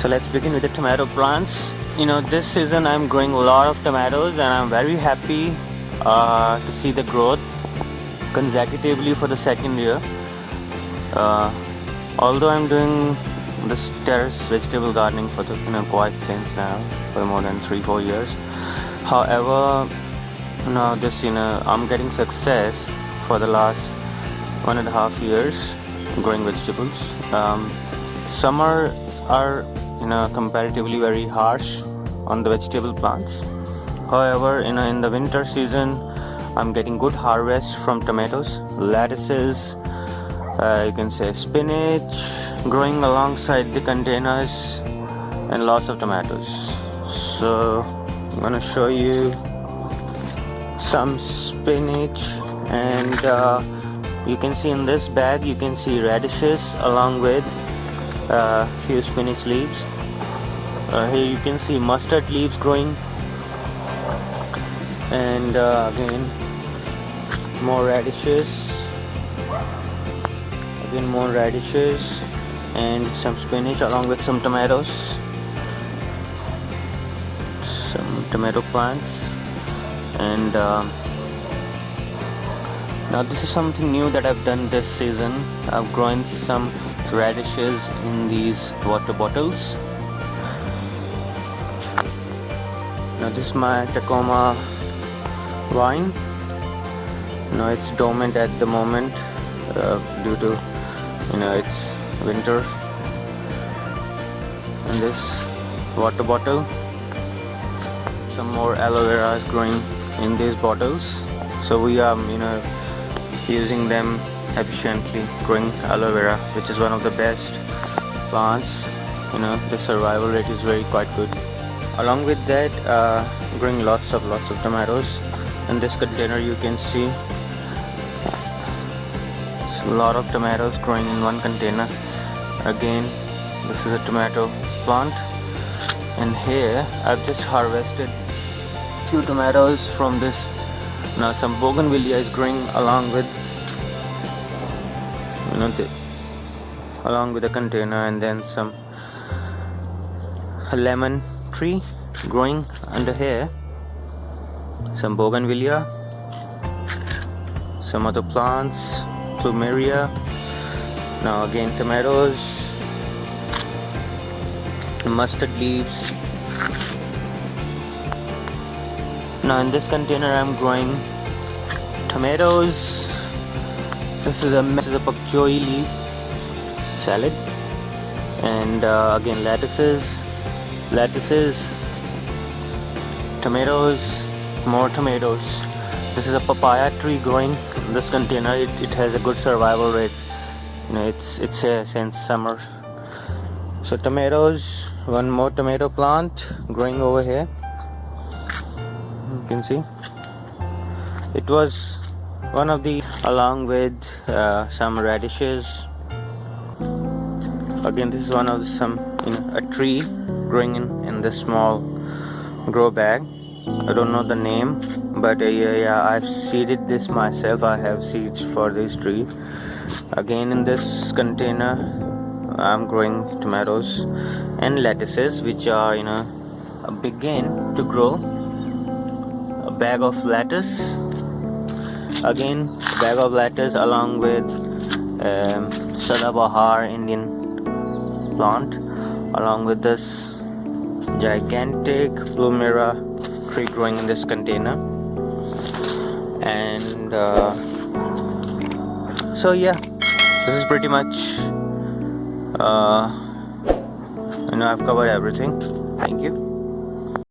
So let's begin with the tomato plants. This season I'm growing a lot of tomatoes and I'm very happy to see the growth consecutively for the second year. Although I'm doing this terrace vegetable gardening for the quite since now, for more than 3-4 years. However, now this I'm getting success for the last 1.5 years growing vegetables. Summer are comparatively very harsh on the vegetable plants. However, in the winter season I'm getting good harvest from tomatoes, lettuces, you can say spinach growing alongside the containers, and lots of tomatoes. So I'm gonna show you some spinach, and you can see in this bag you can see radishes along with few spinach leaves. Here you can see mustard leaves growing, and again more radishes, and some spinach along with some tomatoes, some tomato plants. And now this is something new that I've done this season. I've grown some radishes in these water bottles. Now this is my Tacoma vine. Now it's dormant at the moment due to it's winter. And this water bottle, some more aloe vera is growing in these bottles, so we are using them efficiently, growing aloe vera, which is one of the best plants. The survival rate is quite good. Along with that, growing lots of tomatoes. In this container you can see a lot of tomatoes growing in one container. Again, this is a tomato plant, and here I've just harvested few tomatoes from this. Now some bougainvillea is growing along with the container, and then some lemon tree growing under here, some bougainvillea, some other plants, plumeria. Now again tomatoes, mustard leaves. Now in this container I'm growing tomatoes. This is a pak choi leaf salad, and again lettuces, tomatoes, more tomatoes. This is a papaya tree growing in this container. It has a good survival rate. It's here since summer. So tomatoes, one more tomato plant growing over here. You can see it was one of the, along with some radishes. Again, this is one of a tree growing in this small grow bag. I don't know the name, but yeah, I've seeded this myself. I have seeds for this tree. Again, in this container I'm growing tomatoes and lettuces, which are begin to grow. A bag of lettuce, again a bag of lettuce along with Sadabahar Indian plant, along with this gigantic plumeria tree growing in this container. And so yeah, this is pretty much I've covered everything. Thank you.